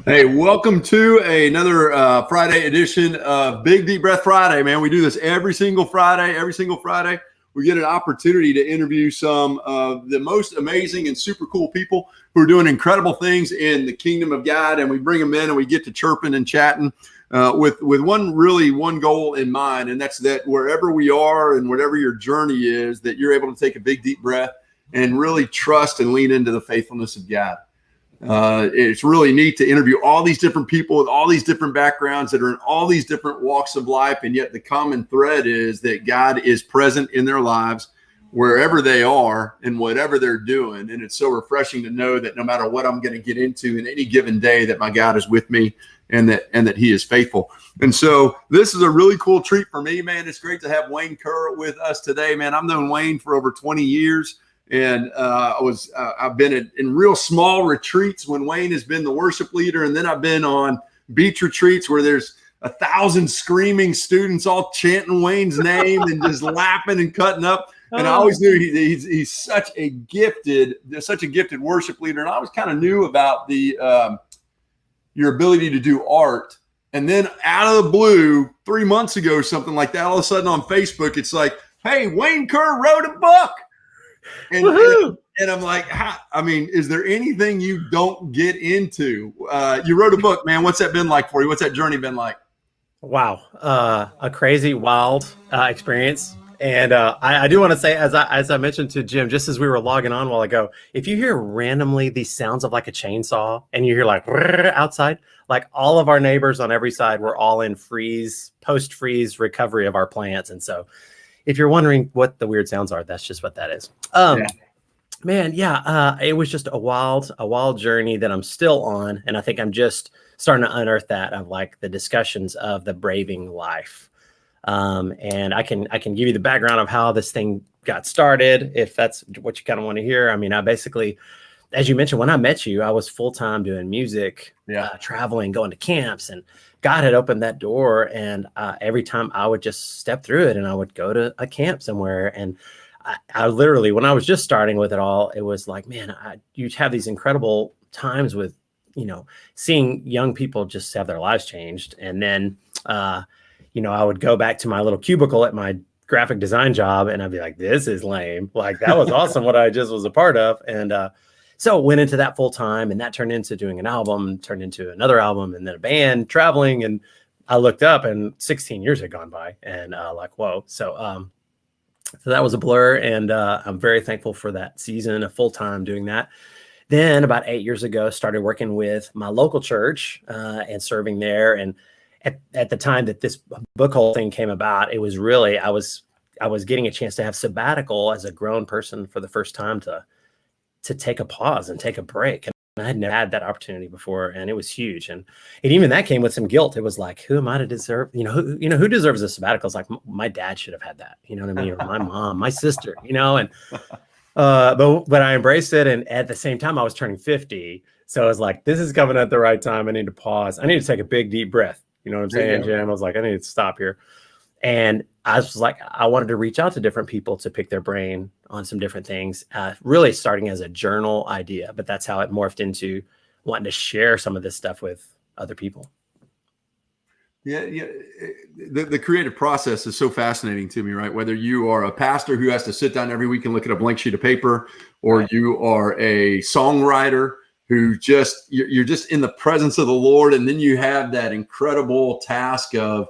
Hey, welcome to another Friday edition of Big Deep Breath Friday, man. We do this every single Friday. Every single Friday, we get an opportunity to interview some of the most amazing and super cool people who are doing incredible things in the kingdom of God. And we bring them in and we get to chirping and chatting with one goal in mind. And that's that wherever we are and whatever your journey is, that you're able to take a big, deep breath and really trust and lean into the faithfulness of God. It's really neat to interview all these different people with all these different backgrounds that are in all these different walks of life. And yet the common thread is that God is present in their lives wherever they are and whatever they're doing. And it's so refreshing to know that no matter what I'm going to get into in any given day, that my God is with me and that he is faithful. And so this is a really cool treat for me, man. It's great to have Wayne Kerr with us today, man. I've known Wayne for over 20 years. And I've been in real small retreats when Wayne has been the worship leader. And then I've been on beach retreats where there's 1,000 screaming students all chanting Wayne's name and just laughing and cutting up. And I always knew he's such a gifted worship leader. And I always kind of knew about your ability to do art. And then out of the blue, 3 months ago, or something like that, all of a sudden on Facebook, it's like, hey, Wayne Kerr wrote a book. And I'm like, is there anything you don't get into? You wrote a book, man. What's that been like for you? What's that journey been like? Wow. A crazy, wild experience. And I do want to say, as I mentioned to Jim, just as we were logging on a while ago, if you hear randomly these sounds of like a chainsaw and you hear like outside, like all of our neighbors on every side, we're all in post-freeze recovery of our plants. And so if you're wondering what the weird sounds are, that's just what that is. It was just a wild journey that I'm still on. And I think I'm just starting to unearth that of like the discussions of the braving life. And I can give you the background of how this thing got started, if that's what you kind of want to hear. I mean, I basically, as you mentioned, when I met you, I was full-time doing music, traveling, going to camps, and God had opened that door. And every time I would just step through it and I would go to a camp somewhere. And I literally, when I was just starting with it all, it was like, man, you have these incredible times with, seeing young people just have their lives changed. And then, I would go back to my little cubicle at my graphic design job and I'd be like, this is lame. Like, that was awesome what I just was a part of. And so went into that full time, and that turned into doing an album, turned into another album, and then a band, traveling. And I looked up and 16 years had gone by, and like, whoa. So that was a blur. And I'm very thankful for that season of full time doing that. Then about 8 years ago, started working with my local church and serving there. And at the time that this book whole thing came about, it was really, I was getting a chance to have sabbatical as a grown person for the first time to take a pause and take a break. And I had never had that opportunity before, and it was huge. And even that came with some guilt. It was like, who am I to deserve, who deserves a sabbatical? It's like, my dad should have had that, you know what I mean? Or my mom, my sister, and, but I embraced it. And at the same time, I was turning 50. So I was like, this is coming at the right time. I need to pause. I need to take a big, deep breath. You know what I'm saying, Jim? I was like, I need to stop here. And I was like, I wanted to reach out to different people to pick their brain on some different things, really starting as a journal idea. But that's how it morphed into wanting to share some of this stuff with other people. Yeah. The creative process is so fascinating to me, right? Whether you are a pastor who has to sit down every week and look at a blank sheet of paper, or you are a songwriter who you're just in the presence of the Lord. And then you have that incredible task of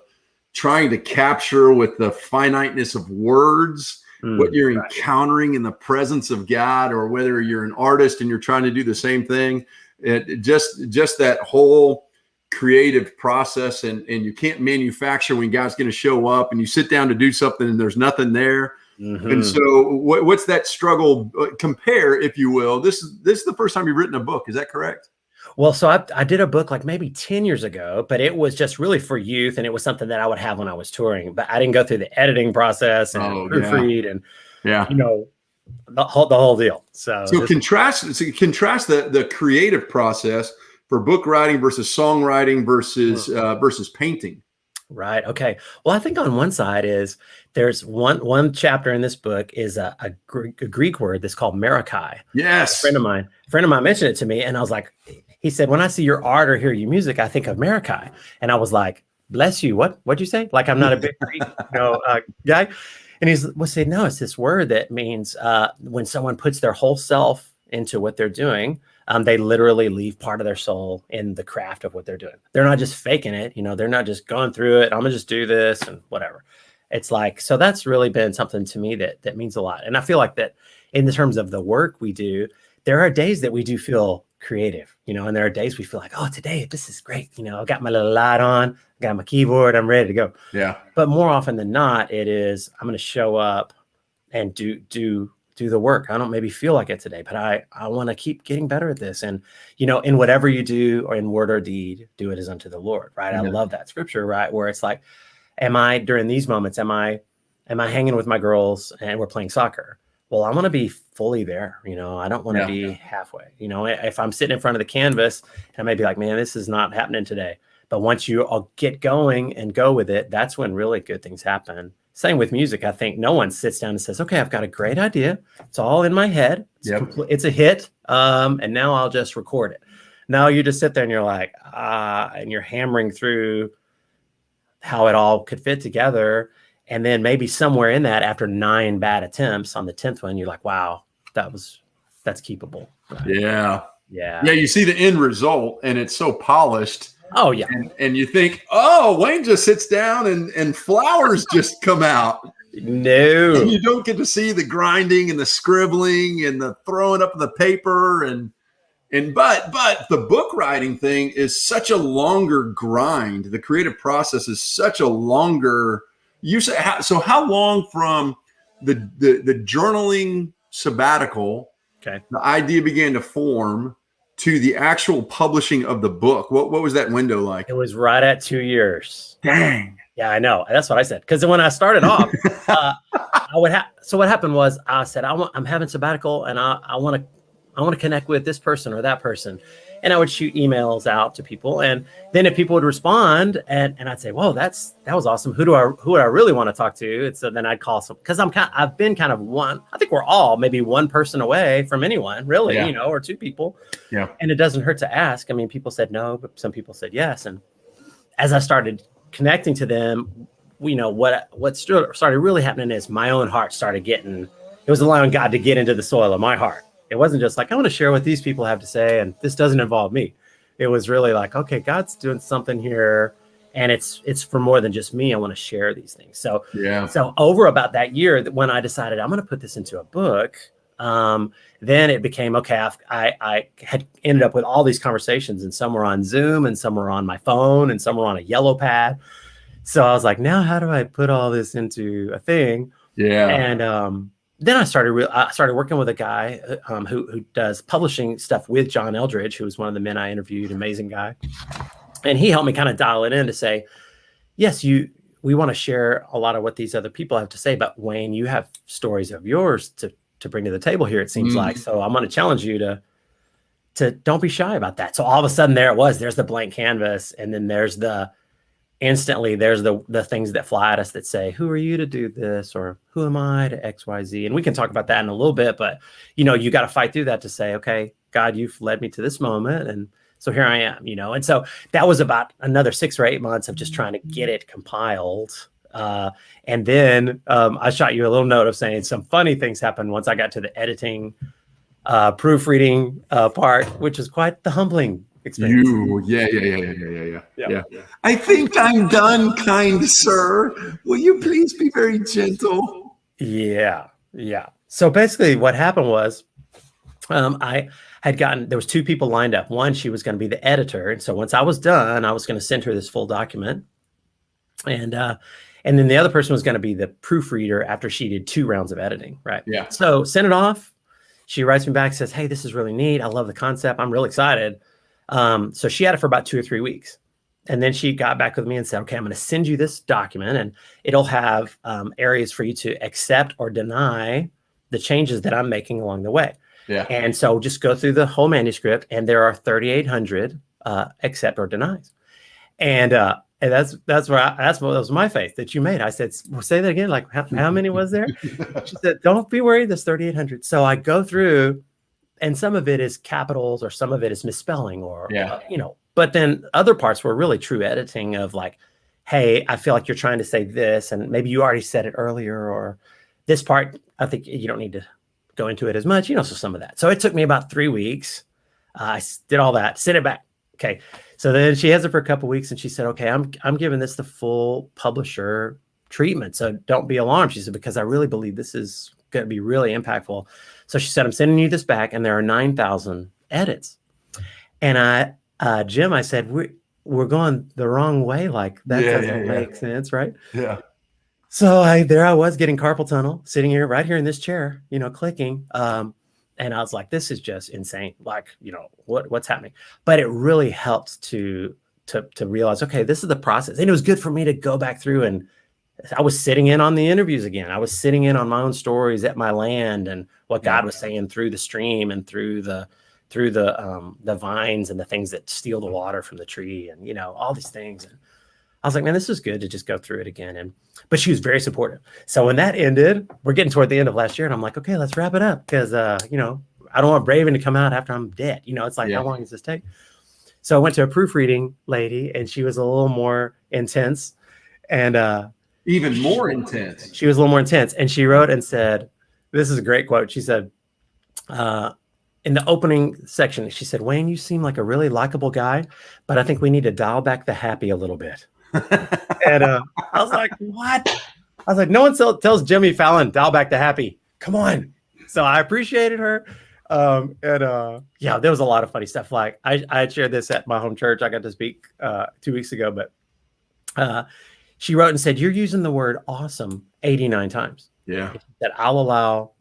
trying to capture with the finiteness of words what you're encountering in the presence of God, or whether you're an artist and you're trying to do the same thing. It just that whole creative process, and you can't manufacture when God's going to show up, and you sit down to do something and there's nothing there. Mm-hmm. And so what's that struggle compare, if you will? This is the first time you've written a book. Is that correct? Well, so I did a book like maybe 10 years ago, but it was just really for youth. And it was something that I would have when I was touring, but I didn't go through the editing process and proofread and, the whole deal. So contrast the creative process for book writing versus songwriting versus painting. Right. Okay. Well, I think on one side is there's one chapter in this book is a Greek word that's called marikai. Yes. A friend of mine mentioned it to me, and I was like, he said, when I see your art or hear your music, I think of Marikai. And I was like, bless you. What'd you say? Like, I'm not a big Greek, guy. And he said, no, it's this word that means when someone puts their whole self into what they're doing, they literally leave part of their soul in the craft of what they're doing. They're not just faking it. They're not just going through it. I'm gonna just do this and whatever. It's like, so that's really been something to me that means a lot. And I feel like that in the terms of the work we do, there are days that we do feel creative, and there are days we feel like, oh, today, this is great. I've got my little light on, I got my keyboard, I'm ready to go. Yeah. But more often than not, it is, I'm going to show up and do the work. I don't maybe feel like it today, but I want to keep getting better at this. And, in whatever you do or in word or deed, do it as unto the Lord, right? Yeah. I love that scripture, right? Where it's like, during these moments, am I hanging with my girls and we're playing soccer? Well, I want to be fully there. I don't want to be halfway. If I'm sitting in front of the canvas, I may be like, man, this is not happening today. But once you all get going and go with it, that's when really good things happen. Same with music. I think no one sits down and says, okay, I've got a great idea. It's all in my head. It's a hit. And now I'll just record it. No, you just sit there and you're like, and you're hammering through how it all could fit together. And then maybe somewhere in that, after 9 bad attempts, on the 10th one, you're like, wow, that's keepable. Right? Yeah. Yeah. Yeah. You see the end result and it's so polished. Oh, yeah. And you think, oh, Wayne just sits down and flowers just come out. No. And you don't get to see the grinding and the scribbling and the throwing up of the paper but the book writing thing is such a longer grind. The creative process is such a longer. You say so? How long from the journaling sabbatical? Okay. The idea began to form to the actual publishing of the book. What was that window like? It was right at 2 years. Dang. Yeah, I know. That's what I said. Because when I started off, so what happened was I said I'm having sabbatical and I want to connect with this person or that person. And I would shoot emails out to people. And then if people would respond and I'd say, whoa, that was awesome. Who do I really want to talk to? And so then I'd call some, because I've been kind of one, I think we're all maybe one person away from anyone really, or 2 people. Yeah. And it doesn't hurt to ask. I mean, people said no, but some people said yes. And as I started connecting to them, what started really happening is my own heart started it was allowing God to get into the soil of my heart. It wasn't just like, I want to share what these people have to say, and this doesn't involve me. It was really like, okay, God's doing something here, and it's for more than just me. I want to share these things. So over about that year, when I decided I'm going to put this into a book, then it became, okay, I had ended up with all these conversations, and some were on Zoom, and some were on my phone, and some were on a yellow pad. So I was like, now how do I put all this into a thing? Yeah. And then I started working with a guy who does publishing stuff with John Eldridge, who was one of the men I interviewed, amazing guy. And he helped me kind of dial it in to say, yes, we want to share a lot of what these other people have to say, but Wayne, you have stories of yours to bring to the table here, it seems like. So I'm going to challenge you to don't be shy about that. So all of a sudden there's the blank canvas, and then there's the things that fly at us that say, who are you to do this? Or who am I to X, Y, Z? And we can talk about that in a little bit, but you got to fight through that to say, okay, God, you've led me to this moment. And so here I am, And so that was about another 6 or 8 months of just trying to get it compiled. And then I shot you a little note of saying some funny things happened once I got to the editing, proofreading part, which is quite the humbling experience. Yeah. I think I'm done, kind sir. Will you please be very gentle? Yeah. So basically what happened was there was 2 people lined up. One, she was going to be the editor. And so once I was done, I was going to send her this full document. And then the other person was going to be the proofreader after she did 2 rounds of editing. Right. Yeah. So send it off. She writes me back, says, hey, this is really neat. I love the concept. I'm really excited. So she had it for about 2 or 3 weeks. And then she got back with me and said, okay, I'm going to send you this document, and it'll have areas for you to accept or deny the changes that I'm making along the way. Yeah. And so just go through the whole manuscript, and there are 3,800 accept or denies. And that's what was my faith that you made. I said, well, say that again. Like how many was there? She said, don't be worried. There's 3,800. So I go through and some of it is capitals or some of it is misspelling or, Yeah. but then other parts were really true editing of like, hey, I feel like you're trying to say this, and maybe you already said it earlier, or this part, I think you don't need to go into it as much, so some of that. So it took me about 3 weeks. I did all that, sent it back. Okay. So then she has it for a couple of weeks and she said, okay, I'm giving this the full publisher treatment. So don't be alarmed. She said, because I really believe this is going to be really impactful. So she said, I'm sending you this back and there are 9,000 edits. And Jim, I said, we're going the wrong way. Like that doesn't make sense. Right. Yeah. So there I was getting carpal tunnel, sitting here, right here in this chair, clicking. And I was like, this is just insane. Like, what's happening? But it really helped to realize, okay, this is the process. And it was good for me to go back through, and I was sitting in on the interviews again. I was sitting in on my own stories at my land and what God was saying through the stream and through the vines and the things that steal the water from the tree and, all these things. And I was like, man, this is good to just go through it again. But she was very supportive. So when that ended, we're getting toward the end of last year and I'm like, okay, let's wrap it up. Cause I don't want Braven to come out after I'm dead. It's like, how long does this take? So I went to a proofreading lady and she was a little more intense and, even more intense. She was a little more intense. And she wrote and said, this is a great quote. She said, in the opening section, she said, Wayne, you seem like a really likable guy, but I think we need to dial back the happy a little bit. And I was like, what? I was like, no one tells Jimmy Fallon, dial back the happy. Come on. So I appreciated her. There was a lot of funny stuff. Like I shared this at my home church. I got to speak 2 weeks ago, but she wrote and said, you're using the word awesome 89 times. Yeah. That I'll allow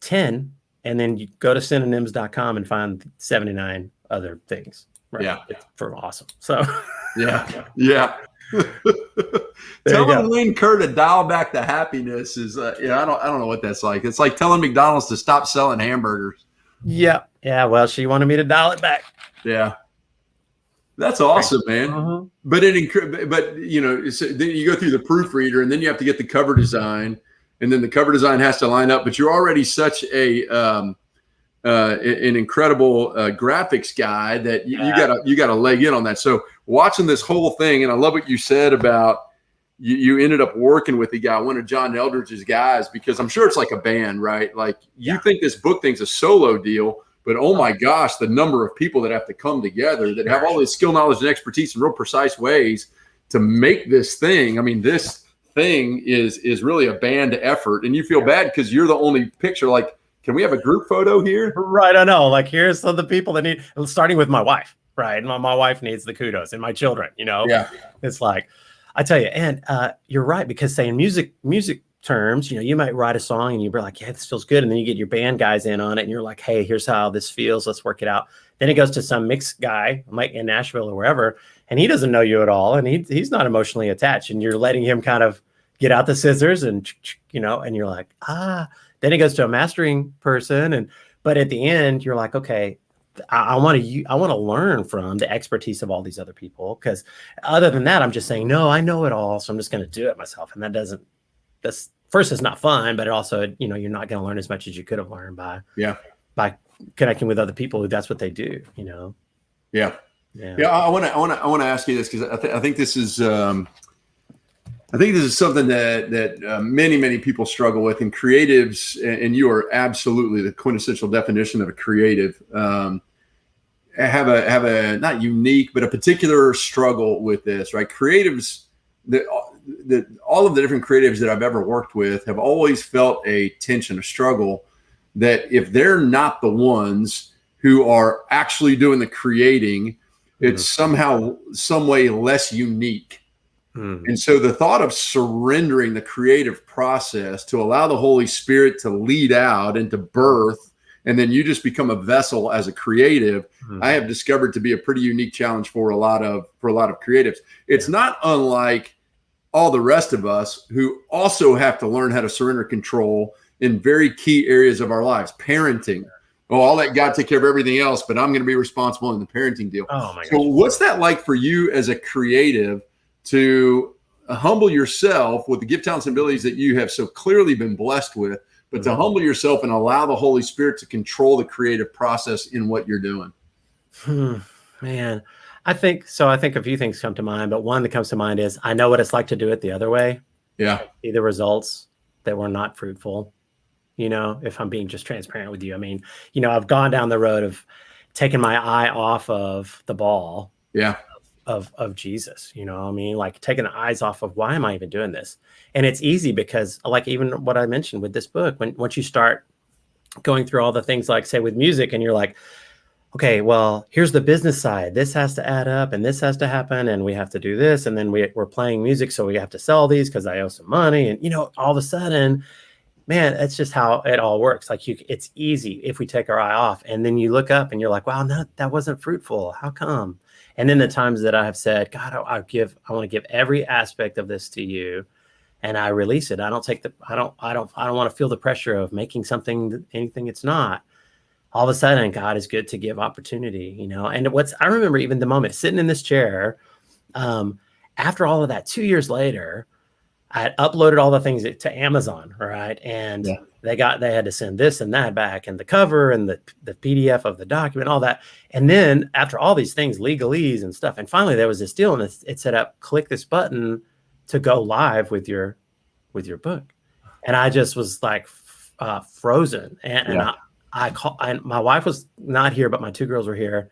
10, and then you go to synonyms.com and find 79 other things. Right? Yeah. For awesome. So yeah. Telling Wayne Kerr to dial back the happiness is, I don't know what that's like. It's like telling McDonald's to stop selling hamburgers. Yeah. Yeah. Well, she wanted me to dial it back. Yeah. That's awesome, man. Uh-huh. But then you go through the proofreader and then you have to get the cover design, and then the cover design has to line up, but you're already such an incredible graphics guy that you got to leg in on that. So watching this whole thing, and I love what you said about you ended up working with the guy, one of John Eldridge's guys, because I'm sure it's like a band, right? Like you think this book thing's a solo deal, but oh my gosh, the number of people that have to come together that have all this skill, knowledge, and expertise in real precise ways to make this thing. I mean, this thing is really a band effort, and you feel bad because you're the only picture. Like, can we have a group photo here? Right. I know. Like, here's some of the people that need, starting with my wife, right? My wife needs the kudos, and my children, Yeah. It's like, I tell you, and you're right, because saying music terms, you might write a song and you're like, yeah, this feels good. And then you get your band guys in on it and you're like, hey, here's how this feels. Let's work it out. Then it goes to some mixed guy, like in Nashville or wherever, and he doesn't know you at all. And he's not emotionally attached, and you're letting him kind of get out the scissors and, and you're like, then it goes to a mastering person. But at the end, you're like, okay, I want to learn from the expertise of all these other people. Because other than that, I'm just saying, no, I know it all. So I'm just going to do it myself. And that's first, it's not fun, but it also, you're not going to learn as much as you could have learned by connecting with other people who that's what they do, Yeah. I want to ask you this, because I think this is, something that many people struggle with, and creatives, and you are absolutely the quintessential definition of a creative, have a not unique, but a particular struggle with this, right? Creatives, all of the different creatives that I've ever worked with have always felt a tension, a struggle, that if they're not the ones who are actually doing the creating, it's somehow, some way less unique. And so the thought of surrendering the creative process to allow the Holy Spirit to lead out and to birth, and then you just become a vessel as a creative, I have discovered to be a pretty unique challenge for a lot of creatives. It's not unlike all the rest of us who also have to learn how to surrender control in very key areas of our lives. Parenting. Oh, I'll let God take care of everything else, but I'm going to be responsible in the parenting deal. Oh my So gosh. what's that like for you as a creative to humble yourself with the gift, talents, and abilities that you have so clearly been blessed with, but to humble yourself and allow the Holy Spirit to control the creative process in what you're doing. Man, I think a few things come to mind, but one that comes to mind is I know what it's like to do it the other way. Yeah. See the results that were not fruitful, if I'm being just transparent with you. I mean, I've gone down the road of taking my eye off of the ball. Yeah. Of Jesus, I mean, like taking the eyes off of why am I even doing this? And it's easy because like even what I mentioned with this book, once you start going through all the things, like say with music, and you're like, okay, well, here's the business side. This has to add up and this has to happen and we have to do this. And then we're playing music. So we have to sell these because I owe some money. And, all of a sudden, man, that's just how it all works. Like it's easy if we take our eye off, and then you look up and you're like, wow, no, that wasn't fruitful. How come? And then the times that I have said, God, I want to give every aspect of this to you, and I release it. I don't want to feel the pressure of making anything it's not. All of a sudden, God is good to give opportunity, And I remember even the moment sitting in this chair, after all of that, 2 years later, I had uploaded all the things to Amazon, right? And they had to send this and that back, and the cover and the PDF of the document, all that. And then after all these things, legalese and stuff, and finally there was this deal, and it said up, click this button to go live with your book. And I just was like frozen. And my wife was not here, but my two girls were here.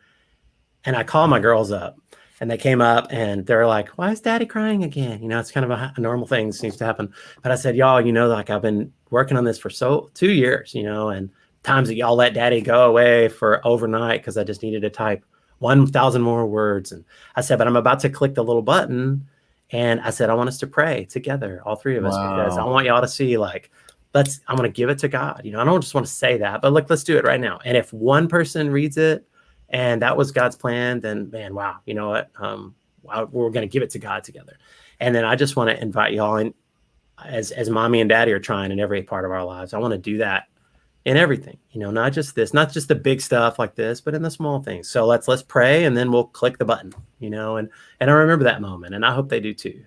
And I called my girls up, and they came up and they're like, why is Daddy crying again? It's kind of a normal thing, seems to happen. But I said, y'all, like I've been working on this for 2 years, and times that y'all let Daddy go away for overnight because I just needed to type 1,000 more words. And I said, but I'm about to click the little button. And I said, I want us to pray together, all three of us, because I want y'all to see, like, I'm going to give it to God. I don't just want to say that, but let's do it right now. And if one person reads it, and that was God's plan, then man, wow, you know what? We're going to give it to God together. And then I just want to invite y'all in, as mommy and daddy are trying in every part of our lives. I want to do that in everything, not just the big stuff like this, but in the small things. So let's pray, and then we'll click the button, and I remember that moment, and I hope they do too,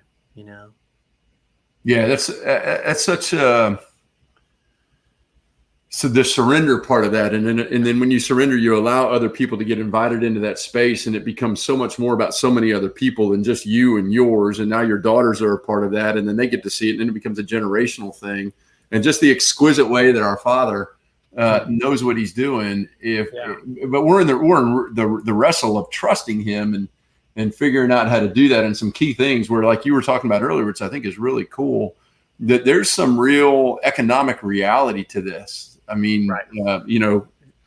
Yeah, that's such so the surrender part of that, and then when you surrender, you allow other people to get invited into that space, and it becomes so much more about so many other people than just you and yours. And now your daughters are a part of that, and then they get to see it, and then it becomes a generational thing. And just the exquisite way that our Father knows what He's doing. But we're in the wrestle of trusting Him and figuring out how to do that. And some key things where, like you were talking about earlier, which I think is really cool, that there's some real economic reality to this. I mean, right.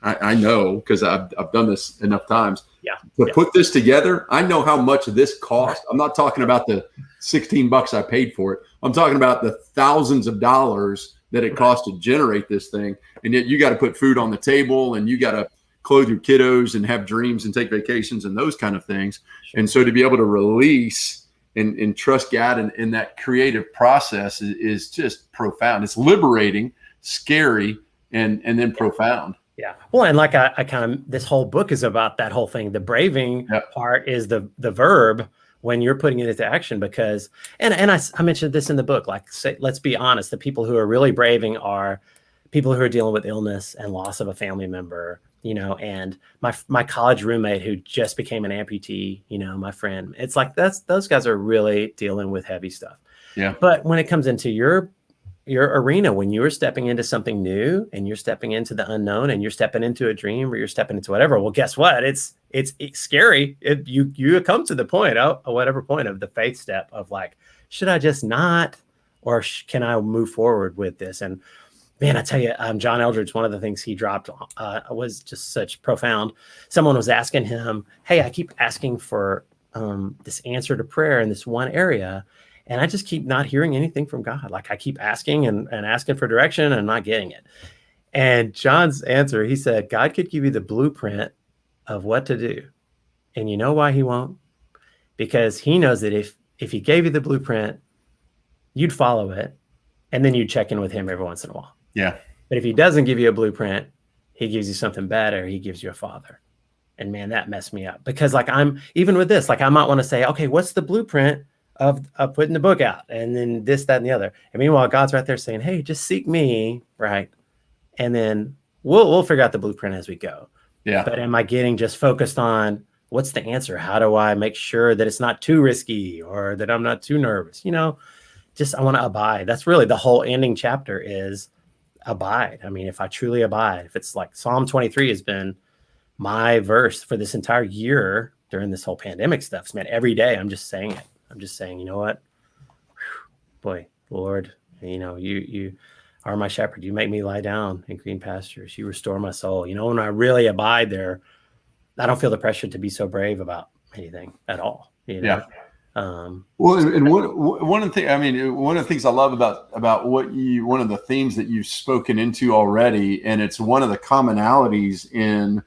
I know because I've done this enough times. Put this together, I know how much this cost. I'm not talking about the $16 I paid for it. I'm talking about the thousands of dollars that it costs to generate this thing. And yet you got to put food on the table, and you got to clothe your kiddos and have dreams and take vacations and those kind of things. Sure. And so to be able to release and trust God in that creative process is just profound. It's liberating, scary, and then profound. Yeah. Well, and like I kind of, this whole book is about that whole thing. The braving part is the verb when you're putting it into action, because, and I mentioned this in the book, like, say, let's be honest, the people who are really braving are people who are dealing with illness and loss of a family member, and my college roommate who just became an amputee, my friend, it's like, those guys are really dealing with heavy stuff. Yeah. But when it comes into your arena, when you're stepping into something new, and you're stepping into the unknown, and you're stepping into a dream, or you're stepping into whatever, well, guess what? It's scary. You come to the point, whatever point of the faith step of like, should I just not, or can I move forward with this? And man, I tell you, John Eldredge, one of the things he dropped was just such profound. Someone was asking him, hey, I keep asking for this answer to prayer in this one area, and I just keep not hearing anything from God. Like, I keep asking and asking for direction and not getting it. And John's answer, he said, God could give you the blueprint of what to do. And you know why He won't? Because He knows that if He gave you the blueprint, you'd follow it, and then you'd check in with Him every once in a while. Yeah. But if He doesn't give you a blueprint, He gives you something better. He gives you a father. And man, that messed me up, because like, I'm even with this, like, I might want to say, okay, what's the blueprint of putting the book out, and then this, that, and the other. And meanwhile, God's right there saying, hey, just seek me, right? And then we'll figure out the blueprint as we go. Yeah. But am I getting just focused on what's the answer? How do I make sure that it's not too risky or that I'm not too nervous? Just I want to abide. That's really the whole ending chapter is abide. I mean, if I truly abide, if it's like Psalm 23 has been my verse for this entire year during this whole pandemic stuff, man, every day I'm just saying it. I'm just saying, you know what? Boy, Lord, you are my shepherd. You make me lie down in green pastures. You restore my soul. When I really abide there, I don't feel the pressure to be so brave about anything at all. Yeah. Well, and one of the things I love about one of the themes that you've spoken into already, and it's one of the commonalities in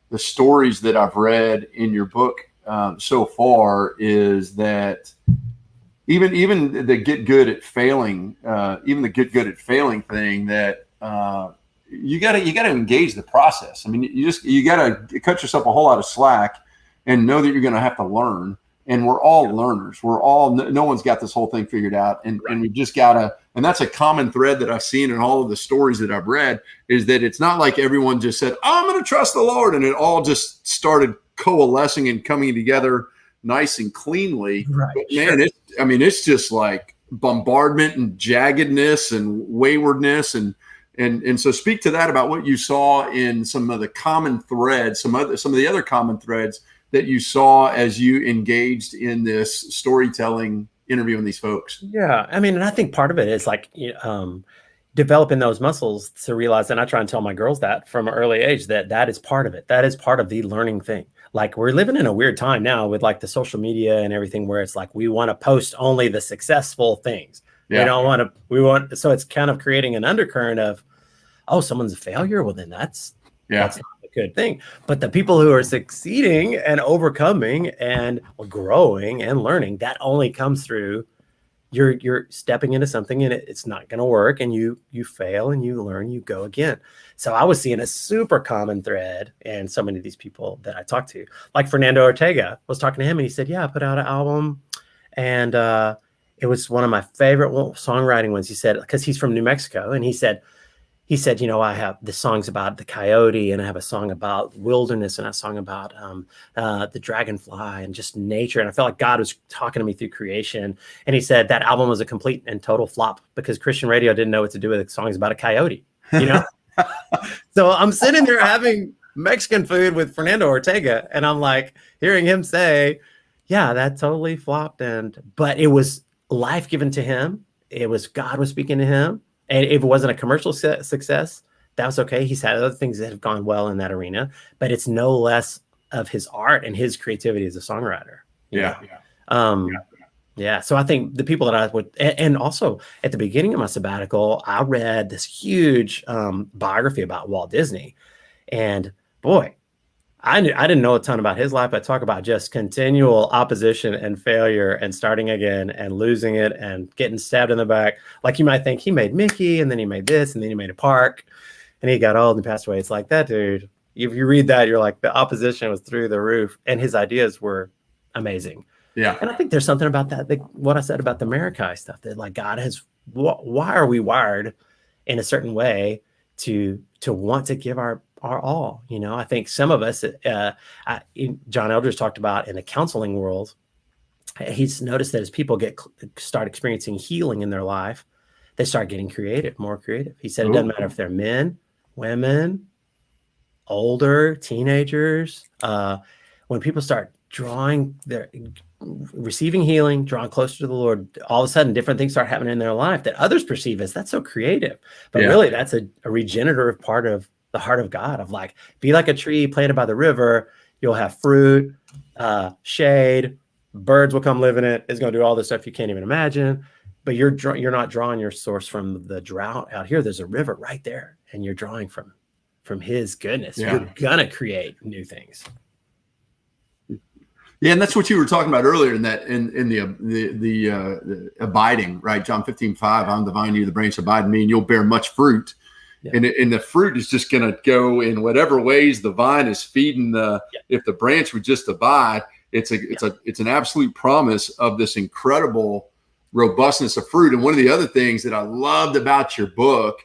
the stories that I've read in your book so far, is that even the get good at failing, thing, that you got to engage the process. I mean, you got to cut yourself a whole lot of slack and know that you're going to have to learn. And we're all learners. No one's got this whole thing figured out. And we just gotta, and that's a common thread that I've seen in all of the stories that I've read, is that it's not like everyone just said, oh, I'm going to trust the Lord. And it all just started coalescing and coming together nice and cleanly. Right. But man, it's just like bombardment and jaggedness and waywardness. And so speak to that about what you saw in some of the common threads, some of the other common threads that you saw as you engaged in this storytelling, interviewing these folks. Yeah. I mean, and I think part of it is like developing those muscles to realize, and I try and tell my girls that from an early age, that is part of it. That is part of the learning thing. Like, we're living in a weird time now with like the social media and everything, where it's like, we want to post only the successful things. Yeah. So it's kind of creating an undercurrent of, oh, someone's a failure. Well, then that's not a good thing. But the people who are succeeding and overcoming and growing and learning, that only comes through you're stepping into something and it's not going to work, and you fail and you learn, you go again. So I was seeing a super common thread in so many of these people that I talked to, like Fernando Ortega. Was talking to him and he said, yeah, I put out an album, and it was one of my favorite songwriting ones. He said, because he's from New Mexico, and he said, I have the songs about the coyote, and I have a song about wilderness, and a song about the dragonfly and just nature. And I felt like God was talking to me through creation. And he said that album was a complete and total flop because Christian radio didn't know what to do with songs about a coyote, So I'm sitting there having Mexican food with Fernando Ortega, and I'm like hearing him say, yeah, that totally flopped. But it was life given to him. It was God was speaking to him. And if it wasn't a commercial success, that was okay. He's had other things that have gone well in that arena, but it's no less of his art and his creativity as a songwriter. Yeah. So I think the people that I would, and also at the beginning of my sabbatical, I read this huge biography about Walt Disney, and boy, I didn't know a ton about his life. I talk about just continual opposition and failure and starting again and losing it and getting stabbed in the back. Like, you might think he made Mickey, and then he made this, and then he made a park, and he got old and passed away. It's like that, dude. If you read that, you're like, the opposition was through the roof, and his ideas were amazing. Yeah. And I think there's something about that, what I said about the Marikai stuff, that like God has, why are we wired in a certain way to want to give our all? I think some of us, John Eldridge talked about in the counseling world, he's noticed that as people start experiencing healing in their life, they start getting more creative. He said, it doesn't matter if they're men, women, older, teenagers, when people start receiving healing, drawing closer to the Lord, all of a sudden different things start happening in their life that others perceive as, that's so creative. But really, that's a regenerative part of the heart of God, of like, be like a tree planted by the river. You'll have fruit, shade, birds will come live in it. It's going to do all this stuff you can't even imagine. But you're not drawing your source from the drought out here. There's a river right there, and you're drawing from His goodness. Yeah. You're gonna create new things. Yeah, and that's what you were talking about earlier in the abiding, right? John 15:5, I'm the vine, you the branch, abide in me, and you'll bear much fruit. Yeah. And the fruit is just going to go in whatever ways the vine is feeding if the branch would just abide. it's an absolute promise of this incredible robustness of fruit. And one of the other things that I loved about your book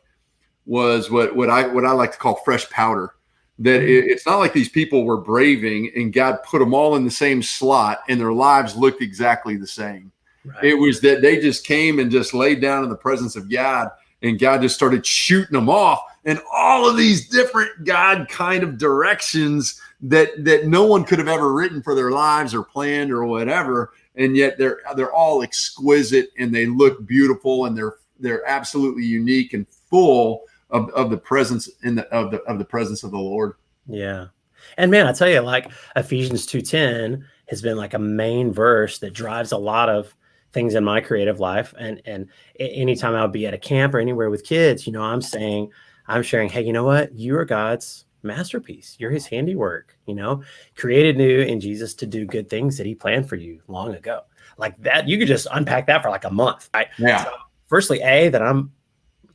was what I like to call fresh powder. That it's not like these people were braving and God put them all in the same slot and their lives looked exactly the same. Right. It was that they just came and just laid down in the presence of God, and God just started shooting them off in all of these different God kind of directions that no one could have ever written for their lives or planned or whatever. And yet they're all exquisite and they look beautiful and they're absolutely unique and full of the presence of the presence of the Lord. Yeah. And man, I tell you, like Ephesians 2:10 has been like a main verse that drives a lot of things in my creative life. And anytime I'll be at a camp or anywhere with kids, I'm sharing, hey, you know what? You are God's masterpiece. You're his handiwork, created new in Jesus to do good things that he planned for you long ago. Like that, you could just unpack that for like a month. Right? Yeah. So firstly,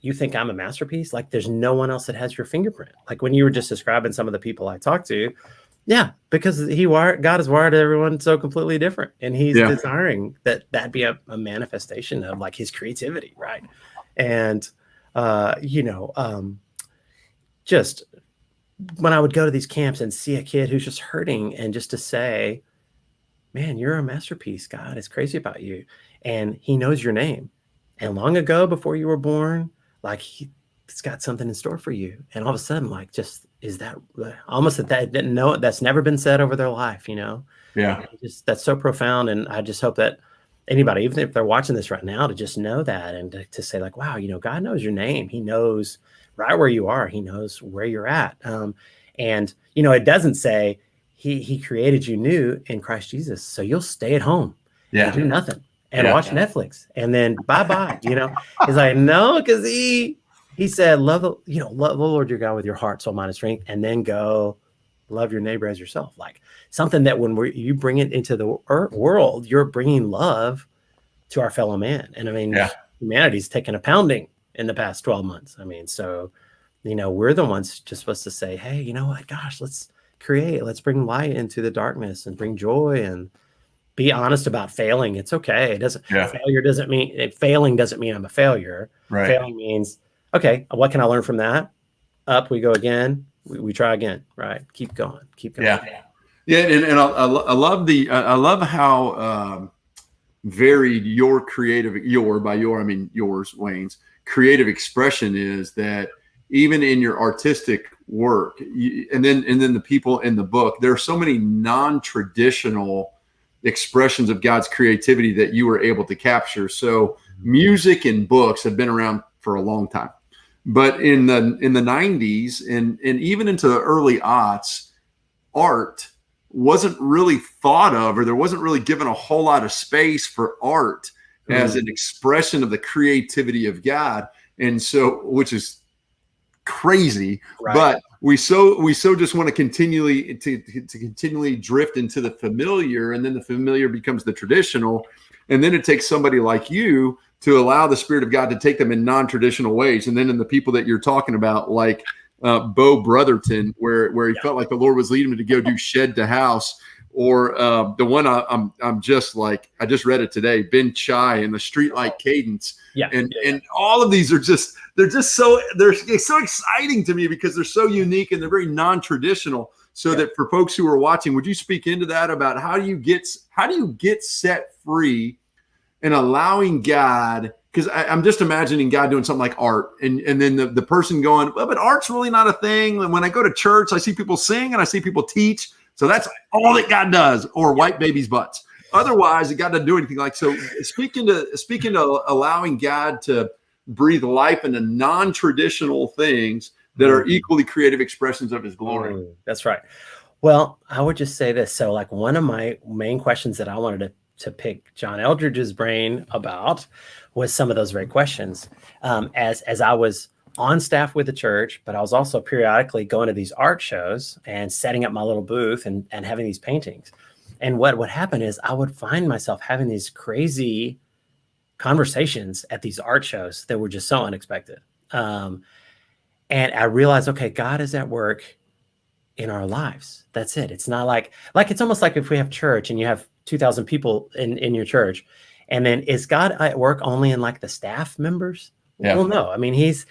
you think I'm a masterpiece? Like there's no one else that has your fingerprint. Like when you were just describing some of the people I talked to, yeah, because God has wired everyone so completely different. And he's desiring that be a manifestation of like his creativity. Right. And, just when I would go to these camps and see a kid who's just hurting and just to say, man, you're a masterpiece. God is crazy about you. And he knows your name. And long ago, before you were born, like he's got something in store for you. And all of a sudden, like, just is that almost that didn't know it. That's never been said over their life, Yeah. That's so profound. And I just hope that anybody, even if they're watching this right now, to just know that and to say like, wow, God knows your name. He knows right where you are. He knows where you're at. And it doesn't say he created you new in Christ Jesus. So you'll stay at home and do nothing. And watch Netflix, and then bye. He's like, no, because he said, love the Lord your God with your heart, soul, mind, and strength, and then go love your neighbor as yourself. Like something that when you bring it into the world, you're bringing love to our fellow man. And I mean, humanity's taken a pounding in the past 12 months. I mean, so we're the ones just supposed to say, hey, you know what? Gosh, let's bring light into the darkness and bring joy and be honest about failing. It's okay. Failing doesn't mean I'm a failure. Right. Failing means, okay, what can I learn from that? Up we go again. We try again. Right. Keep going. Yeah. And I love how varied yours, Wayne's creative expression is, that even in your artistic work, and then the people in the book, there are so many non-traditional expressions of God's creativity that you were able to capture. So music and books have been around for a long time, but in the 90s and even into the early aughts, art wasn't really thought of, or there wasn't really given a whole lot of space for art as an expression of the creativity of God. And so, which is crazy, right. But we so just want to continually drift into the familiar, and then the familiar becomes the traditional, and then it takes somebody like you to allow the Spirit of God to take them in non-traditional ways. And then in the people that you're talking about, like Bo Brotherton, where he felt like the Lord was leading him to go do Shed to House, or the one I'm just like, I just read it today, Ben Chai and the Streetlight Cadence. And all of these are they're so exciting to me because they're so unique and they're very non-traditional. So that for folks who are watching, would you speak into that about how do you get set free and allowing God? Because I'm just imagining God doing something like art, and then the person going, well, but art's really not a thing. And when I go to church, I see people sing and I see people teach. So that's all that God does, or white babies' butts. Otherwise, God doesn't do anything. Like, so speaking to allowing God to breathe life into non-traditional things that are equally creative expressions of his glory. That's right. Well, I would just say this. So like one of my main questions that I wanted to pick John Eldridge's brain about was some of those very questions. As I was on staff with the church, but I was also periodically going to these art shows and setting up my little booth and having these paintings. And what would happen is I would find myself having these crazy conversations at these art shows that were just so unexpected. And I realized, okay, God is at work in our lives. That's it. It's not like it's almost like if we have church and you have 2,000 people in your church, and then is God at work only in like the staff members? Yeah. Well, no. I mean, he's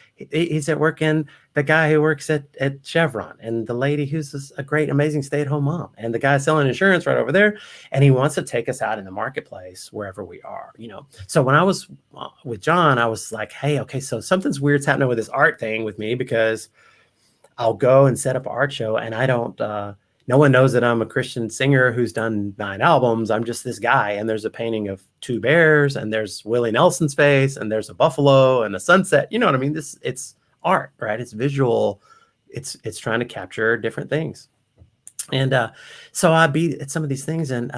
at work in the guy who works at Chevron, and the lady who's a great, amazing stay-at-home mom, and the guy selling insurance right over there. And he wants to take us out in the marketplace wherever we are, So when I was with John, I was like, hey, okay, so something's weird's happening with this art thing with me, because I'll go and set up an art show, and I don't, no one knows that I'm a Christian singer who's done 9 albums. I'm just this guy. And there's a painting of 2 bears, and there's Willie Nelson's face, and there's a buffalo and a sunset. You know what I mean? It's art, right? It's visual. It's trying to capture different things. And so I'd be at some of these things, and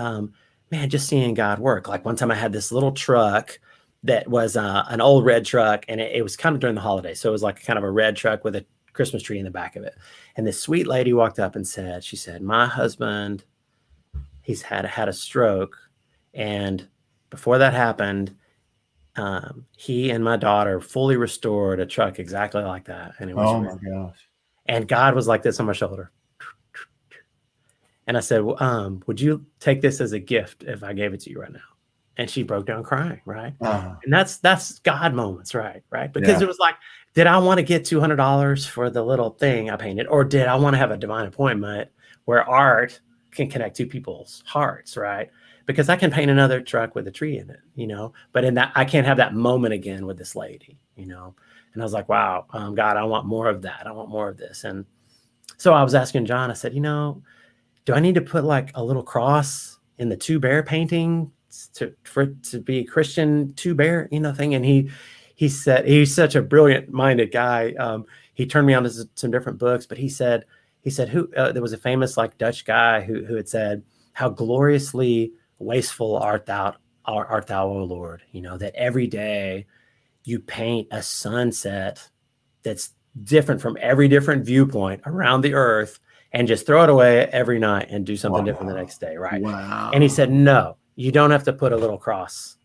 man, just seeing God work. Like one time I had this little truck that was an old red truck, and it was kind of during the holidays. So it was like kind of a red truck with a Christmas tree in the back of it. And this sweet lady walked up and she said, my husband, he's had a stroke. And before that happened, he and my daughter fully restored a truck exactly like that. And it was, oh my gosh. And God was like this on my shoulder. And I said, well, would you take this as a gift if I gave it to you right now? And she broke down crying, right? And that's God moments, right? Because it was like, did I want to get $200 for the little thing I painted, or did I want to have a divine appointment where art can connect 2 people's hearts, right? Because I can paint another truck with a tree in it, but in that I can't have that moment again with this lady, And I was like, wow, God, I want more of that. I want more of this. And so I was asking John, I said, do I need to put like a little cross in the 2 bear painting for it to be a Christian 2 bear, thing? And he said, he's such a brilliant minded guy. He turned me on to some different books, but he said who there was a famous like Dutch guy who had said, how gloriously wasteful art thou, O Lord, that every day you paint a sunset that's different from every different viewpoint around the earth, and just throw it away every night and do something different the next day. Right. Wow. And he said, no, you don't have to put a little cross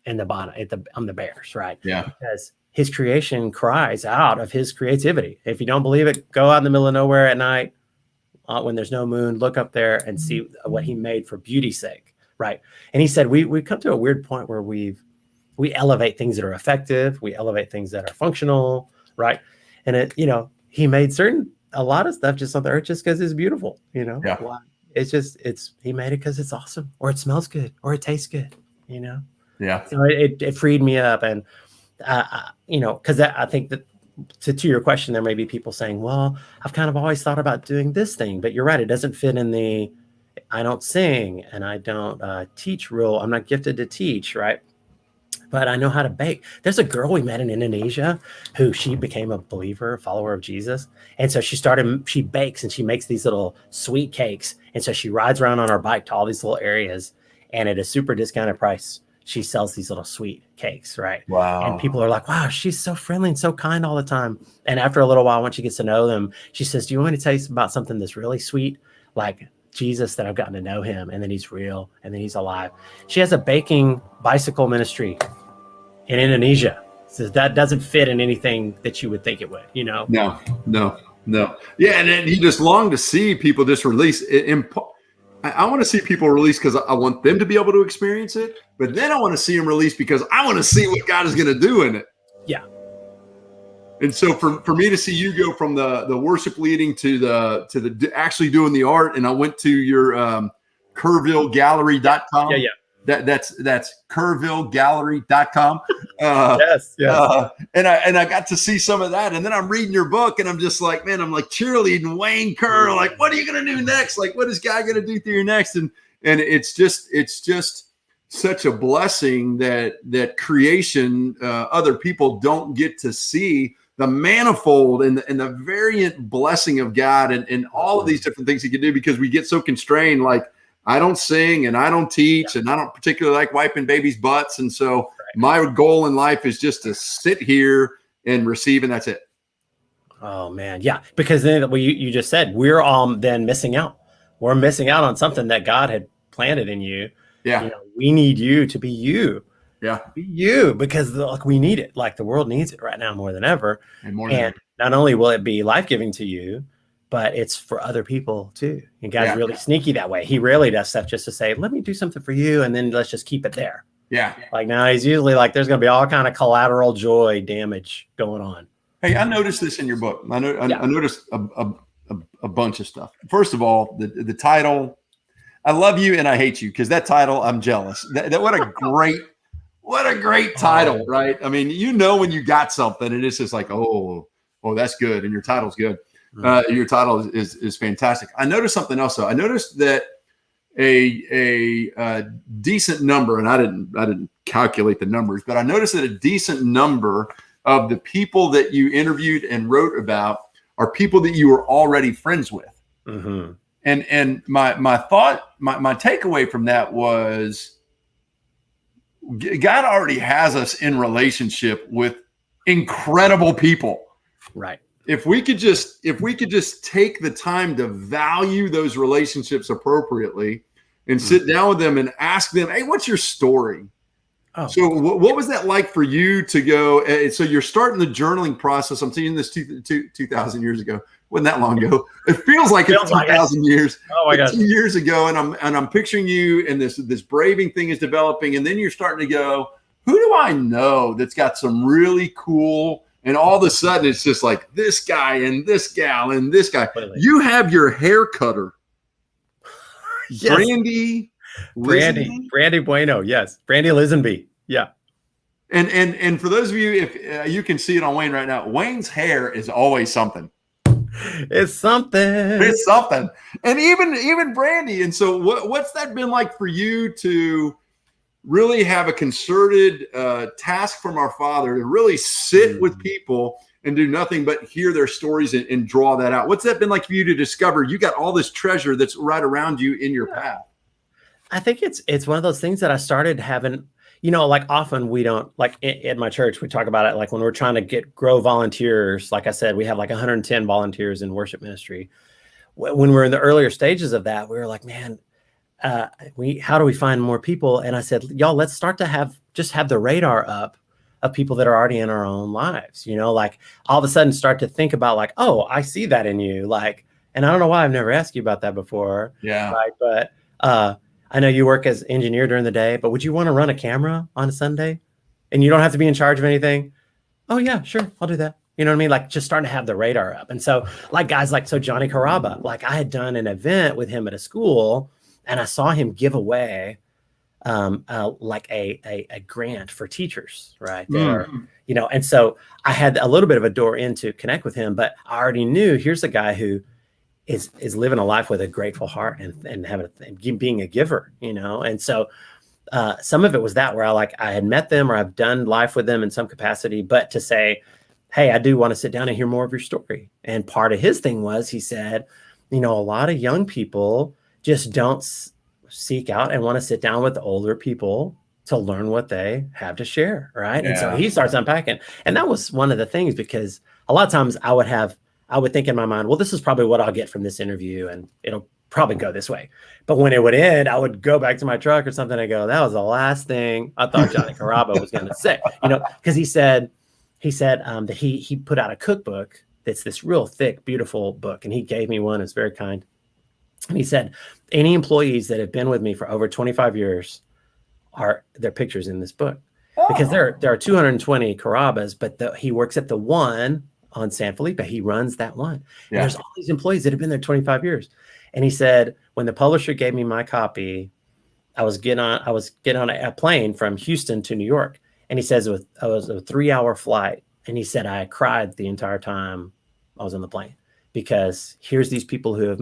in the bottom on the bears, right? Yeah. Because his creation cries out of his creativity. If you don't believe it, go out in the middle of nowhere at night when there's no moon, look up there and see what he made for beauty's sake, right? And he said, we come to a weird point where we elevate things that are effective, we elevate things that are functional, right? And he made a lot of stuff just on the earth just because it's beautiful, Yeah. It's he made it because it's awesome, or it smells good, or it tastes good, Yeah. So it freed me up. And, because I think that to your question, there may be people saying, well, I've kind of always thought about doing this thing, but you're right. It doesn't fit in I don't sing and I don't teach I'm not gifted to teach. Right. But I know how to bake. There's a girl we met in Indonesia who she became a believer, a follower of Jesus. And so she bakes and she makes these little sweet cakes. And so she rides around on her bike to all these little areas, and at a super discounted price, she sells these little sweet cakes, right? Wow. And people are like, wow, she's so friendly and so kind all the time. And after a little while, when she gets to know them, she says, do you want me to tell you about something that's really sweet? Like Jesus, that I've gotten to know him, and then he's real, and then he's alive. She has a baking bicycle ministry in Indonesia. So that doesn't fit in anything that you would think it would, No. Yeah. And then you just long to see people just release it. I want to see people release because I want them to be able to experience it, but then I want to see them release because I want to see what God is going to do in it. Yeah. And so for me to see you go from the worship leading to the actually doing the art, and I went to your kerrvillegallery.com. Yeah. That's kerrvillegallery.com. Yes. And I got to see some of that, and then I'm reading your book, and I'm just like, man, I'm like cheerleading Wayne Kerr. Like, what are you gonna do next? Like, what is God gonna do through your next? And it's just such a blessing that creation, other people don't get to see the manifold and the variant blessing of God and all of these different things he can do, because we get so constrained. Like, I don't sing and I don't teach and I don't particularly like wiping babies' butts. And so my goal in life is just to sit here and receive, and that's it. Oh man. Yeah. Because then you just said, we're all then missing out. We're missing out on something that God had planted in you. Yeah. We need you to be you. Yeah. Be you, because we need it. Like the world needs it right now more than ever. And not only will it be life-giving to you, but it's for other people too. And God's really sneaky that way. He rarely does stuff just to say, let me do something for you, and then let's just keep it there. Yeah. Like now he's usually like, there's going to be all kind of collateral joy damage going on. Hey, I noticed this in your book. I noticed a bunch of stuff. First of all, the title, I love you and I hate you, because that title, I'm jealous. What a great title, right? I mean, when you got something and it's just like, oh, that's good. And your title's good. Your title is fantastic. I noticed something else though. I noticed that a decent number, and I didn't calculate the numbers, but I noticed that a decent number of the people that you interviewed and wrote about are people that you were already friends with. Mm-hmm. And my thought, my takeaway from that was, God already has us in relationship with incredible people. Right. If we could just take the time to value those relationships appropriately and sit down with them and ask them, hey, what's your story? Oh. So what was that like for you to go? So you're starting the journaling process. I'm seeing this 2,000 years ago. Wasn't that long ago? It feels like it's 2,000 years. Oh my gosh. 2 years ago, and I'm picturing you, and this braving thing is developing, and then you're starting to go, who do I know that's got some really cool? And all of a sudden, it's just like this guy and this gal and this guy. Really? You have your hair cutter, yes. Brandy Bueno, yes, Brandy Lisenby, yeah. And for those of you, if you can see it on Wayne right now, Wayne's hair is always something. It's something. And even Brandy. And so what's that been like for you to really have a concerted task from our Father to really sit with people and do nothing but hear their stories and draw that out? What's that been like for you to discover you got all this treasure that's right around you in your path? I think it's one of those things that I started having, like often we don't, like in my church, we talk about it, like when we're trying to grow volunteers. Like I said, we have like 110 volunteers in worship ministry. When we're in the earlier stages of that, we were like, man, how do we find more people? And I said, y'all, let's start to have the radar up of people that are already in our own lives, like all of a sudden start to think about like, oh, I see that in you. Like, and I don't know why I've never asked you about that before. Yeah. Right. But, I know you work as engineer during the day, but would you want to run a camera on a Sunday and you don't have to be in charge of anything? Oh yeah, sure. I'll do that. You know what I mean? Like just starting to have the radar up. And so like guys, so Johnny Caraba, like I had done an event with him at a school and I saw him give away like a grant for teachers, right? And so I had a little bit of a door in to connect with him, but I already knew here's a guy who is living a life with a grateful heart and being a giver, And so some of it was that where I had met them or I've done life with them in some capacity, but to say, hey, I do want to sit down and hear more of your story. And part of his thing was, he said, a lot of young people just don't seek out and want to sit down with the older people to learn what they have to share. Right. Yeah. And so he starts unpacking. And that was one of the things, because a lot of times I would think in my mind, well, this is probably what I'll get from this interview and it'll probably go this way. But when it would end, I would go back to my truck or something and go, that was the last thing I thought Johnny Caraba was going to say, because he said that he put out a cookbook that's this real thick, beautiful book. And he gave me one. It's very kind. And he said, any employees that have been with me for over 25 years their pictures in this book. Because there are 220 Carabas, but he works at the one on San Felipe. He runs that one. Yeah. And there's all these employees that have been there 25 years. And he said, when the publisher gave me my copy, I was getting on a plane from Houston to New York. And he says it was a 3-hour flight. And he said, I cried the entire time I was on the plane, because here's these people who have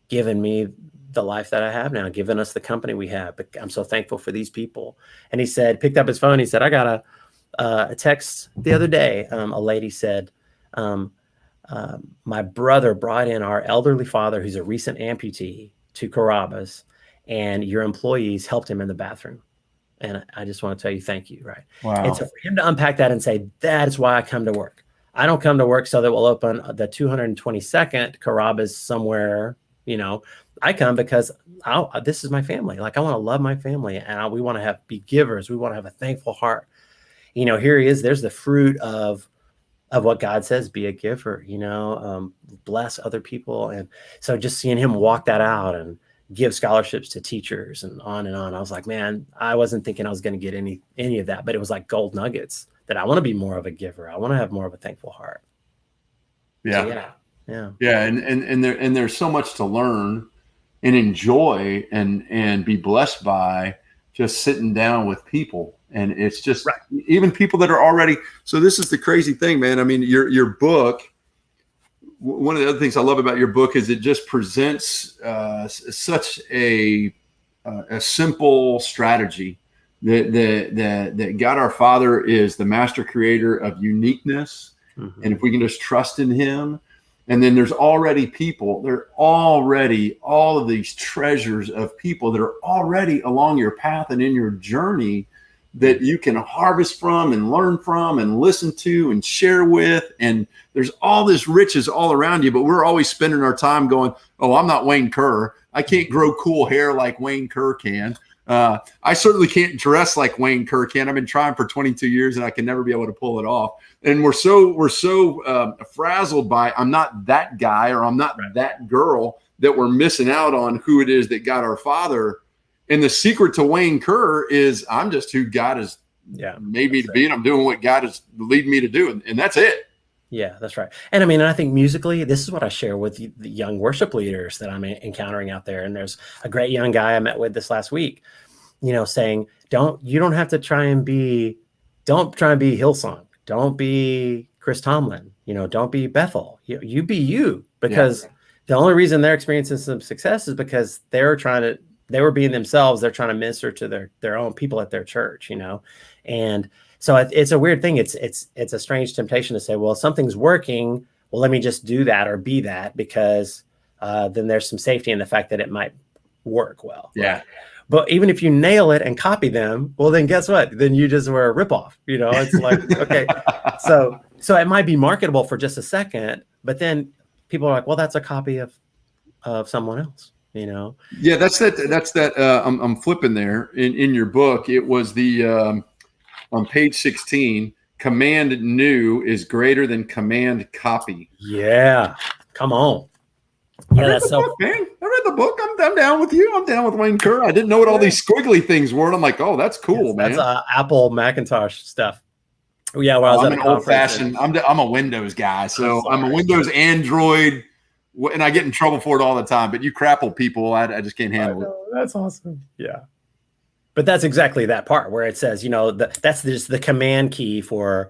given me the life that I have now, given us the company we have. But I'm so thankful for these people. And he said, picked up his phone. He said, I got a text the other day. A lady said, my brother brought in our elderly father, who's a recent amputee, to Carrabba's, and your employees helped him in the bathroom. And I just want to tell you, thank you. Right. Wow. And so for him to unpack that and say, that's why I come to work. I don't come to work so that we'll open the 222nd Carrabba's somewhere, I come because this is my family. Like I want to love my family, and we want to be givers. We want to have a thankful heart. Here he is. There's the fruit of of what God says, be a giver, bless other people. And so just seeing him walk that out and give scholarships to teachers and on and on. I was like, man, I wasn't thinking I was going to get any of that, but it was like gold nuggets that I want to be more of a giver. I want to have more of a thankful heart. Yeah. So, yeah. And there's so much to learn and enjoy and be blessed by just sitting down with people. And it's just even people that are already. So this is the crazy thing, man. I mean, your book, one of the other things I love about your book is it just presents such a simple strategy that God our Father is the master creator of uniqueness. Mm-hmm. And if we can just trust in him, and then there's already people, there are already all of these treasures of people that are already along your path and in your journey that you can harvest from and learn from and listen to and share with. And there's all this riches all around you, but we're always spending our time going, oh, I'm not Wayne Kerr. I can't grow cool hair like Wayne Kerr can. I certainly can't dress like Wayne Kerr can. I've been trying for 22 years and I can never be able to pull it off. And we're so frazzled by, I'm not that guy or I'm not that girl, that we're missing out on who it is that God our Father. And the secret to Wayne Kerr is I'm just who God has made me to be, and I'm doing what God is leading me to do, and that's it. Yeah, that's right. And I mean, I think musically, this is what I share with the young worship leaders that I'm encountering out there. And there's a great young guy I met with this last week, saying, you don't have to try and be Hillsong. Don't be Chris Tomlin, don't be Bethel. You be you, because the only reason they're experiencing some success is because they were being themselves. They're trying to minister to their own people at their church, and so it's a weird thing. It's a strange temptation to say, well, something's working. Well, let me just do that or be that, because then there's some safety in the fact that it might work well. Yeah. Right? But even if you nail it and copy them, well, then guess what? Then you just were a ripoff. It's like, okay, so it might be marketable for just a second, but then people are like, well, that's a copy of someone else. Yeah, that's that. I'm flipping there in your book. It was the on page 16. Command new is greater than command copy. Yeah, come on. Yeah, that's so. Book, man. I read the book. I'm down with you. I'm down with Wayne Kerr. I didn't know what all these squiggly things were. And I'm like, oh, that's cool, man. That's Apple Macintosh stuff. Yeah, well, I was I'm an old fashioned. I'm a Windows guy, so I'm a Windows Android. And I get in trouble for it all the time, but you crapple people, I just can't handle it. That's awesome. Yeah. But that's exactly that part where it says, that's just the command key for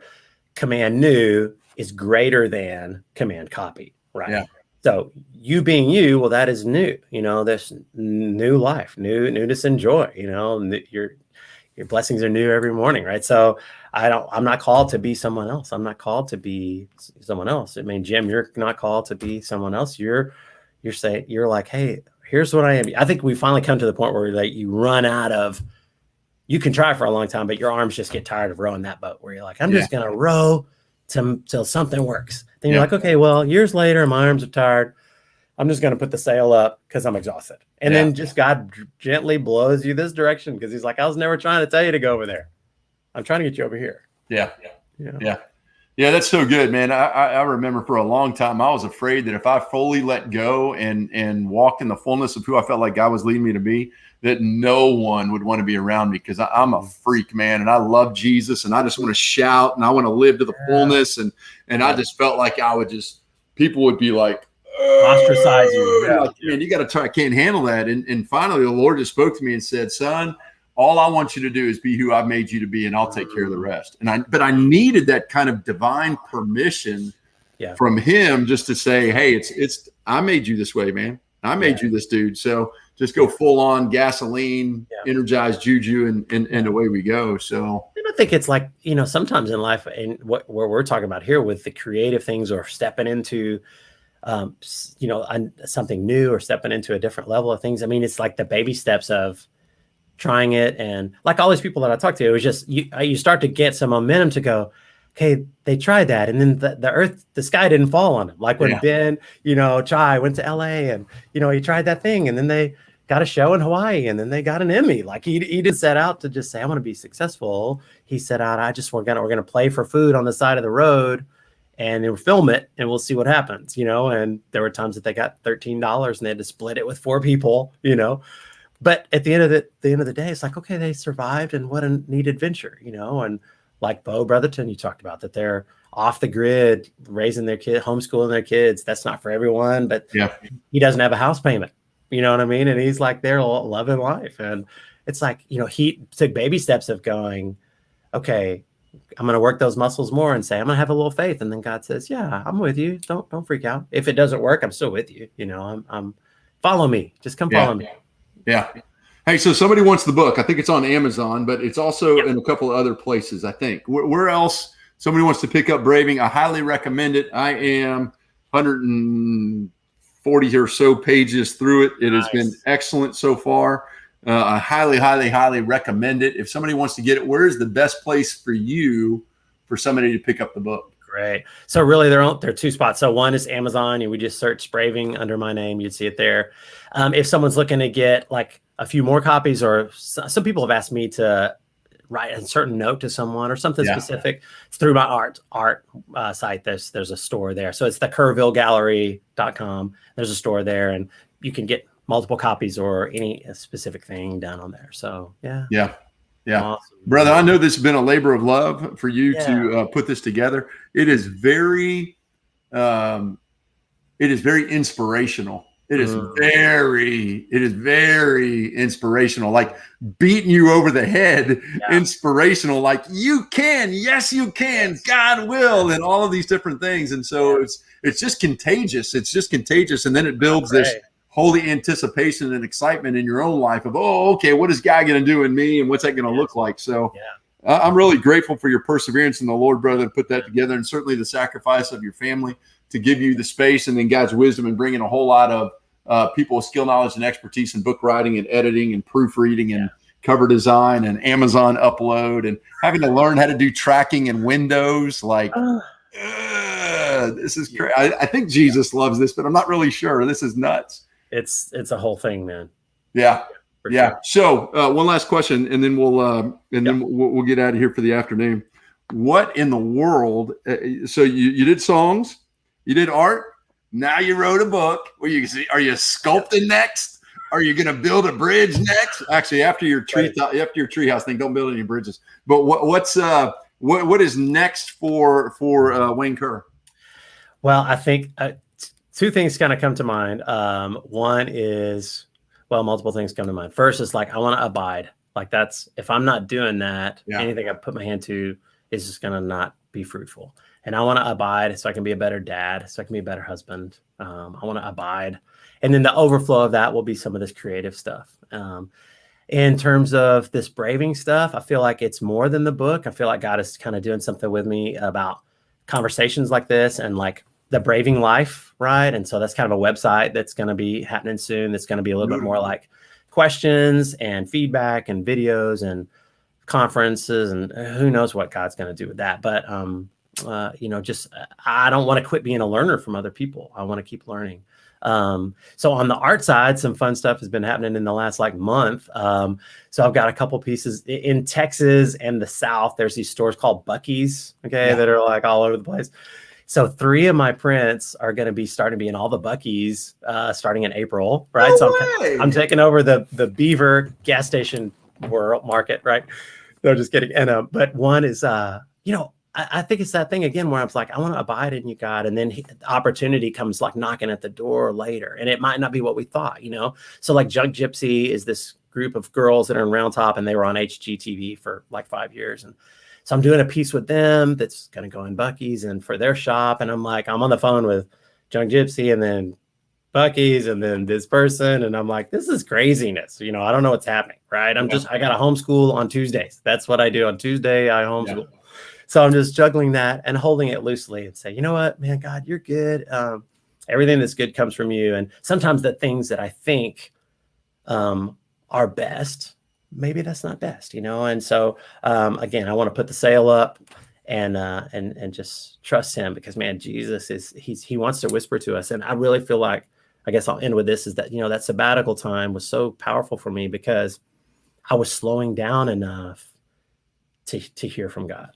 command new is greater than command copy, right? Yeah. So you being you, well, that is new, there's new life, newness and joy, your blessings are new every morning, right? So I'm not called to be someone else. I'm not called to be someone else. I mean, Jim, you're not called to be someone else. You're like, hey, here's what I am. I think we finally come to the point where you run out of, you can try for a long time, but your arms just get tired of rowing that boat, where you're like, I'm just going to row till something works. Then you're like, okay, well, years later, my arms are tired. I'm just going to put the sail up because I'm exhausted. And then just God gently blows you this direction, because he's like, I was never trying to tell you to go over there. I'm trying to get you over here. Yeah. That's so good, man. I remember for a long time, I was afraid that if I fully let go and walked in the fullness of who I felt like God was leading me to be, that no one would want to be around me, because I'm a freak, man. And I love Jesus, and I just want to shout, and I want to live to the fullness. And I just felt like people would be like, ostracize you. Yeah. Like, man, you got to try. I can't handle that. And finally, the Lord just spoke to me and said, son, all I want you to do is be who I've made you to be, and I'll take care of the rest. But I needed that kind of divine permission from him, just to say, hey, I made you this way, man. I made you this dude. So just go full on gasoline, energized juju, and away we go. So I think it's like, sometimes in life, and where we're talking about here with the creative things, or stepping into something new, or stepping into a different level of things. I mean, it's like the baby steps of trying it. And like all these people that I talked to, it was just, you start to get some momentum to go, okay, they tried that. And then the sky didn't fall on them. Like when Ben, Chai went to LA, and, he tried that thing, and then they got a show in Hawaii, and then they got an Emmy. Like he didn't set out to just say, I want to be successful. He set out, we're going to play for food on the side of the road, and they would film it and we'll see what happens, and there were times that they got $13 and they had to split it with 4 people, but at the end of the day, it's like, okay, they survived, and what a neat adventure, and like Bo Brotherton, you talked about that they're off the grid, raising their kid, homeschooling their kids. That's not for everyone, but he doesn't have a house payment, you know what I mean? And he's like, they're loving life. And it's like, he took baby steps of going, okay, I'm going to work those muscles more and say, I'm going to have a little faith. And then God says, yeah, I'm with you. Don't freak out. If it doesn't work, I'm still with you. I'm follow me. Just come follow me. Yeah. Hey, so somebody wants the book. I think it's on Amazon, but it's also in a couple of other places, I think. Where else somebody wants to pick up Braving? I highly recommend it. I am 140 or so pages through it. It has been excellent so far. I highly, highly, highly recommend it. If somebody wants to get it, where is the best place for somebody to pick up the book? Great. So really there are 2 spots. So one is Amazon, and we just search Braving under my name. You'd see it there. If someone's looking to get like a few more copies, or some people have asked me to write a certain note to someone or something specific, it's through my art site. There's a store there. So it's the kerrvillegallery.com. There's a store there, and you can get multiple copies or any specific thing done on there. So yeah. Awesome. Brother, I know this has been a labor of love for you to put this together. It is very inspirational. It is very inspirational, like beating you over the head, inspirational, like you can, yes, you can, God will, and all of these different things. And so it's just contagious. It's just contagious. And then it builds this holy anticipation and excitement in your own life of, okay, what is God going to do in me, and what's that going to look like? So I'm really grateful for your perseverance in the Lord, brother, to put that together, and certainly the sacrifice of your family to give you the space, and then God's wisdom and bringing a whole lot of people with skill, knowledge, and expertise in book writing and editing and proofreading and cover design and Amazon upload, and having to learn how to do tracking in Windows. Like, this is crazy. I think Jesus loves this, but I'm not really sure. This is nuts. It's a whole thing, man. Yeah. Sure. So one last question, and then we'll get out of here for the afternoon. What in the world? So you did songs, you did art. Now you wrote a book. Are you sculpting next? Are you going to build a bridge next? Actually, after your treehouse thing, don't build any bridges. But what is next for Wayne Kerr? Well, I think 2 things kind of come to mind. One is, multiple things come to mind. First is like, I want to abide. Like if I'm not doing that, anything I put my hand to is just going to not be fruitful. And I want to abide so I can be a better dad, so I can be a better husband. I want to abide. And then the overflow of that will be some of this creative stuff. In terms of this Braving stuff, I feel like it's more than the book. I feel like God is kind of doing something with me about conversations like this and like the Braving life, right? And so that's kind of a website that's going to be happening soon. That's going to be a little bit more like questions and feedback and videos and conferences, and who knows what God's going to do with that. But I don't want to quit being a learner from other people. I want to keep learning. So on the art side, some fun stuff has been happening in the last month. So I've got a couple pieces in Texas and the South. There's these stores called Buc-ee's, that are like all over the place. So 3 of my prints are going to be starting to be in all the Buc-ee's starting in April, right? I'm taking over the Beaver gas station world market, right? No, just kidding. And but one is I think it's that thing again where I was like, I want to abide in you, God. And then opportunity comes like knocking at the door later. And it might not be what we thought, So like Junk Gypsy is this group of girls that are in Round Top, and they were on HGTV for like 5 years. And so I'm doing a piece with them that's going to go in Buc-ee's and for their shop. And I'm on the phone with Junk Gypsy and then Buc-ee's and then this person. And I'm like, this is craziness. I don't know what's happening, right? I got to homeschool on Tuesdays. That's what I do on Tuesday. I homeschool. Yeah. So I'm just juggling that and holding it loosely and say, you know what, man, God, you're good. Everything that's good comes from you. And sometimes the things that I think are best, maybe that's not best, And so, again, I want to put the sail up and just trust him, because, man, Jesus he wants to whisper to us. And I really feel like, I guess I'll end with this, is that, that sabbatical time was so powerful for me because I was slowing down enough to hear from God.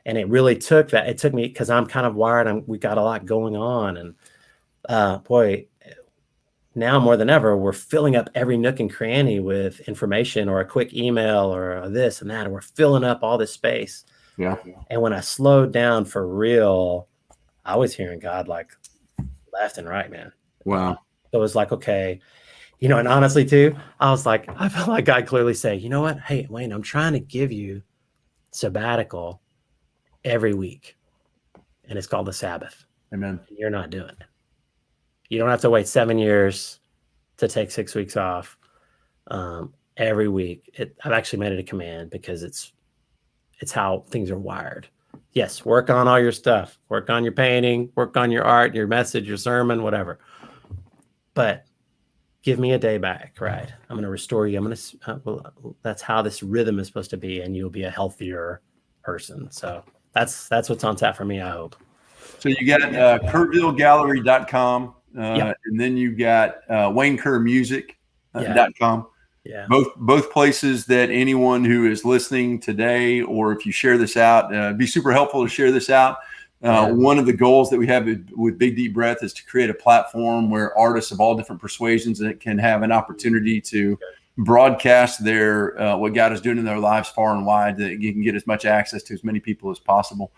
And it really took that. It took me, because I'm kind of wired. We got a lot going on. And boy, now more than ever, we're filling up every nook and cranny with information or a quick email or this and that. And we're filling up all this space. Yeah. And when I slowed down for real, I was hearing God like left and right, man. Wow. So it was like, okay, and honestly too, I felt like God clearly say, you know what? Hey, Wayne, I'm trying to give you sabbatical every week. And it's called the Sabbath. Amen. You're not doing it. You don't have to wait 7 years to take 6 weeks off every week. I've actually made it a command because it's how things are wired. Yes, work on all your stuff. Work on your painting. Work on your art, your message, your sermon, whatever. But give me a day back, right? I'm going to restore you. That's how this rhythm is supposed to be, and you'll be a healthier person. So that's what's on tap for me, I hope. So you got KerrvilleGallery.com, and then you got WayneKerrMusic.com. Yeah. Both places that anyone who is listening today, or if you share this out, it'd be super helpful to share this out. One of the goals that we have with Big Deep Breath is to create a platform where artists of all different persuasions that can have an opportunity to broadcast their what God is doing in their lives far and wide, that you can get as much access to as many people as possible.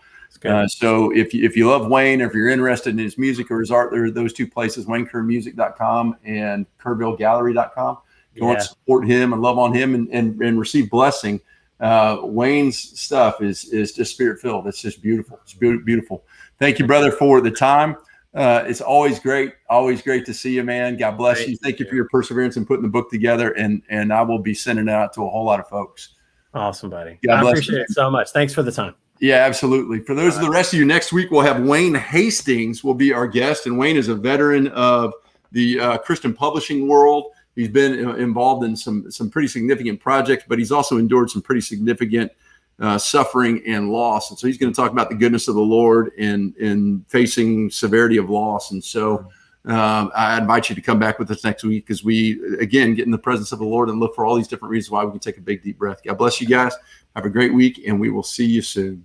So if you love Wayne, or if you're interested in his music or his art, there are those two places, WayneKerrMusic.com and KerrvilleGallery.com. You want to support him and love on him and receive blessing. Wayne's stuff is just spirit filled. It's just beautiful. It's beautiful. Thank you, brother, for the time. It's always great to see you, man. God bless you. Thank you for your perseverance in putting the book together, and I will be sending it out to a whole lot of folks. Awesome, buddy. I appreciate it so much. Thanks for the time. Yeah, absolutely. For those of the rest of you, next week we'll have Wayne Hastings will be our guest, and Wayne is a veteran of the Christian publishing world. He's been involved in some pretty significant projects, but he's also endured some pretty significant suffering and loss. And so he's going to talk about the goodness of the Lord and facing severity of loss. And so I invite you to come back with us next week, as we, again, get in the presence of the Lord and look for all these different reasons why we can take a big, deep breath. God bless you guys. Have a great week, and we will see you soon.